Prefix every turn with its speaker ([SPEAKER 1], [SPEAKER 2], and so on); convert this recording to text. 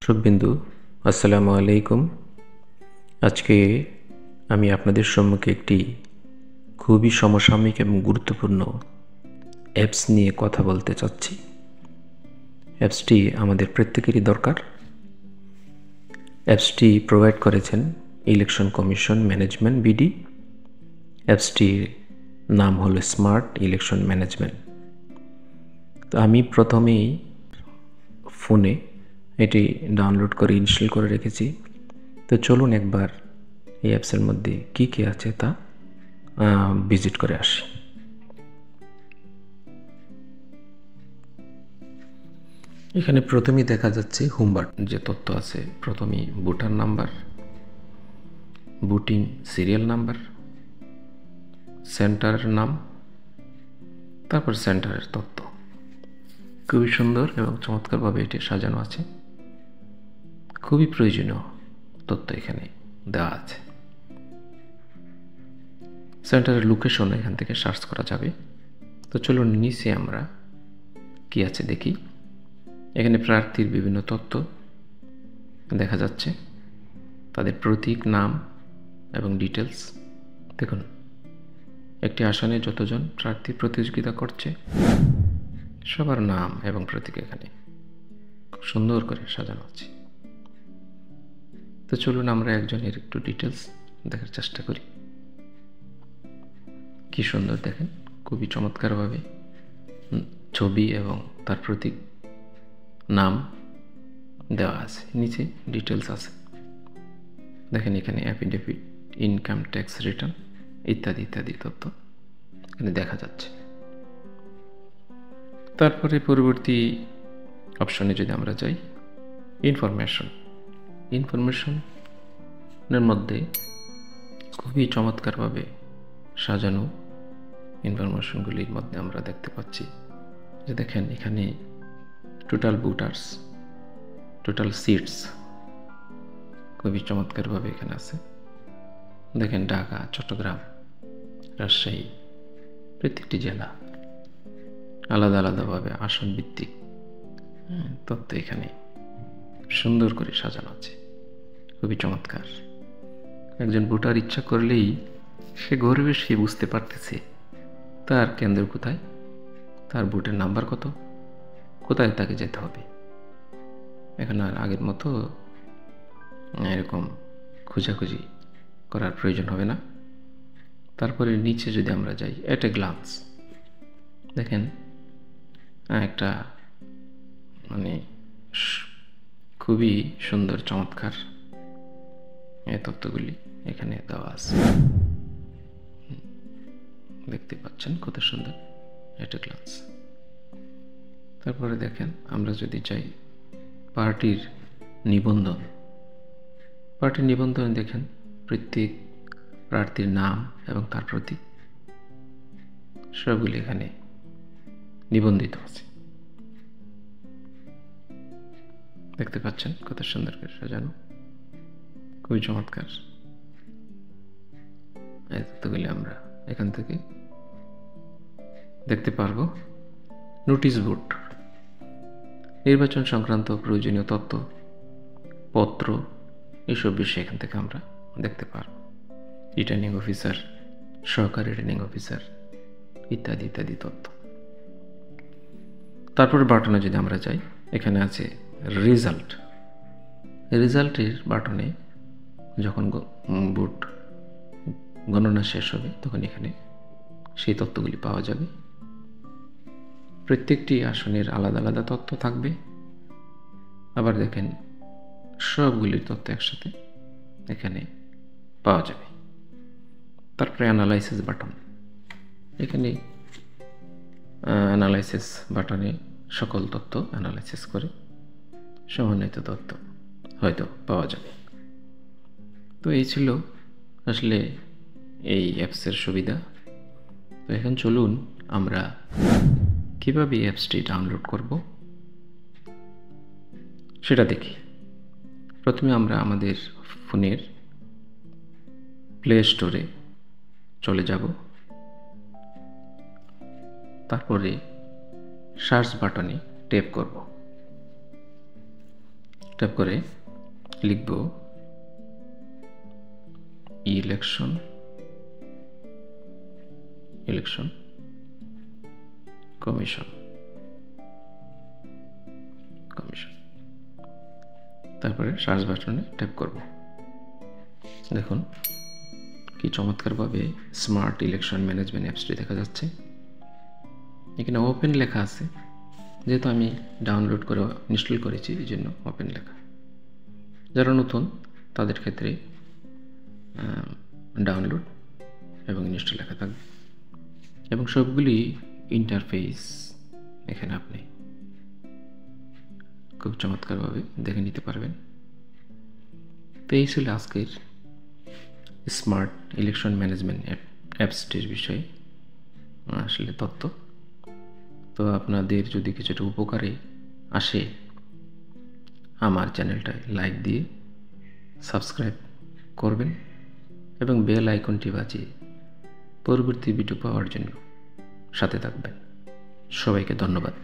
[SPEAKER 1] দর্শকবিন্দু আসসালামু আলাইকুম। আজকে আমি আপনাদের সম্মুখে একটি খুবই সমসাময়িক এবং গুরুত্বপূর্ণ অ্যাপস নিয়ে কথা বলতে চাচ্ছি। অ্যাপসটি আমাদের প্রত্যেকেরই দরকার। অ্যাপসটি প্রোভাইড করেছেন ইলেকশন কমিশন ম্যানেজমেন্ট বিডি। অ্যাপসটির নাম হলো স্মার্ট ইলেকশন ম্যানেজমেন্ট। তো আমি প্রথমেই ফোনে এটি ডাউনলোড করে ইনস্টল করে রেখেছি। তো চলুন একবার এই অ্যাপসের মধ্যে কী কী আছে তা ভিজিট করে আসি। এখানে প্রথমেই দেখা যাচ্ছে হোমবার যে তথ্য আছে। প্রথমেই voter number, voting serial number, সেন্টারের নাম, তারপর সেন্টারের তথ্য। খুবই সুন্দর এবং চমৎকারভাবে এটি সাজানো আছে। খুবই প্রয়োজনীয় তথ্য এখানে দেওয়া আছে। সেন্টারের লোকেশন এখান থেকে সার্চ করা যাবে। তো চলুন নিচে আমরা কি আছে দেখি। এখানে প্রার্থীর বিভিন্ন তথ্য দেখা যাচ্ছে, তাদের প্রতীক, নাম এবং ডিটেলস। দেখুন, একটি আসনে যতজন প্রার্থী প্রতিযোগিতা করছে সবার নাম এবং প্রতীক এখানে খুব সুন্দর করে সাজানো আছে। তো চলুন আমরা একজনের একটু ডিটেলস দেখার চেষ্টা করি। কি সুন্দর দেখেন, খুবই চমৎকারভাবে ছবি এবং তার প্রতীক, নাম দেওয়া আছে। নিচে ডিটেলস আছে। দেখেন এখানে অ্যাফিডেভিট, ইনকাম ট্যাক্স রিটার্ন ইত্যাদি ইত্যাদি তথ্য এখানে দেখা যাচ্ছে। তারপরে পরবর্তী অপশনে যদি আমরা যাই, ইনফরমেশনের মধ্যে খুবই চমৎকারভাবে সাজানো ইনফরমেশনগুলির মধ্যে আমরা দেখতে পাচ্ছি যে দেখেন এখানে টোটাল ভোটার্স, টোটাল সিটস খুবই চমৎকারভাবে এখানে আছে। দেখেন ঢাকা, চট্টগ্রাম, রাজশাহী, প্রত্যেকটি জেলা আলাদা আলাদাভাবে আসন ভিত্তিক তথ্য এখানে সুন্দর করে সাজানো আছে। খুবই চমৎকার। একজন ভোটার ইচ্ছা করলেই সে গর্বে সে বুঝতে পারতেছে তার কেন্দ্র কোথায়, তার ভোটের নাম্বার কত, কোথায় তাকে যেতে হবে। এখন আর আগের মতো এরকম খোঁজাখুঁজি করার প্রয়োজন হবে না। তারপরে নিচে যদি আমরা যাই, এট এ গ্লান্স দেখেন একটা খুবই সুন্দর চমৎকার এই তথ্যগুলি এখানে দেওয়া আছে। দেখতে পাচ্ছেন কত সুন্দর এট এ গ্লান্স। তারপরে দেখেন আমরা যদি চাই পার্টির নিবন্ধন, দেখেন প্রত্যেক প্রার্থীর নাম এবং তার প্রতীক সবগুলি এখানে নিবন্ধিত আছে। দেখতে পাচ্ছেন কত সুন্দর করে সাজানো, খুবই চমৎকার। এই তথ্যগুলি আমরা এখান থেকে দেখতে পারবো। নোটিশ বোর্ড, নির্বাচন সংক্রান্ত প্রয়োজনীয় তথ্য, পত্র, এইসব বিষয় এখান থেকে আমরা দেখতে পারব। রিটার্নিং অফিসার, সহকারী রিটার্নিং অফিসার ইত্যাদি ইত্যাদি তথ্য। তারপরে বাটনে যদি আমরা যাই, এখানে আছে রেজাল্ট। রেজাল্টের বাটনে যখন ভোট গণনা শেষ হবে তখন এখানে সেই তথ্যগুলি পাওয়া যাবে। প্রত্যেকটি আসনের আলাদা আলাদা তথ্য থাকবে। আবার দেখেন সবগুলির তথ্য একসাথে এখানে পাওয়া যাবে। তারপরে অ্যানালাইসিস বাটন, এখানে অ্যানালাইসিস বাটনে সকল তথ্য অ্যানালাইসিস করে সমন্বিত তথ্য হয়তো পাওয়া যাবে। তো এই ছিল আসলে এই অ্যাপসের সুবিধা। তো এখন চলুন আমরা কিভাবে অ্যাপসটি ডাউনলোড করব সেটা দেখি। প্রথমে আমরা আমাদের ফোনের প্লে স্টোরে চলে যাব। তারপরে সার্চ বাটনে ট্যাপ করব। ট্যাপ করে লিখব ইলেকশন কমিশন। তারপরে সার্চ বাটনে ট্যাপ করব। দেখুন কি চমৎকারভাবে স্মার্ট ইলেকশন ম্যানেজমেন্ট অ্যাপসটি দেখা যাচ্ছে। এখানে ওপেন লেখা আছে, যেহেতু আমি ডাউনলোড করে ইনস্টল করেছি এই জন্য ওপেন লেখা। যারা নতুন তাদের ক্ষেত্রে ডাউনলোড এবং ইনস্টল লেখা থাকবে এবং সবগুলি ইন্টারফেস এখানে আপনি খুব চমৎকারভাবে দেখে নিতে পারবেন। তো এই ছিল আজকের স্মার্ট ইলেকশন ম্যানেজমেন্ট অ্যাপসটির বিষয়ে আসলে তথ্য। তো আপনাদের যদি কিছুটা উপকারে আসে আমার চ্যানেলটায় লাইক দিয়ে সাবস্ক্রাইব করবেন এবং বেল আইকনটি বাজিয়ে পরবর্তী ভিডিও পাওয়ার জন্য সাথে থাকবেন। সবাইকে ধন্যবাদ।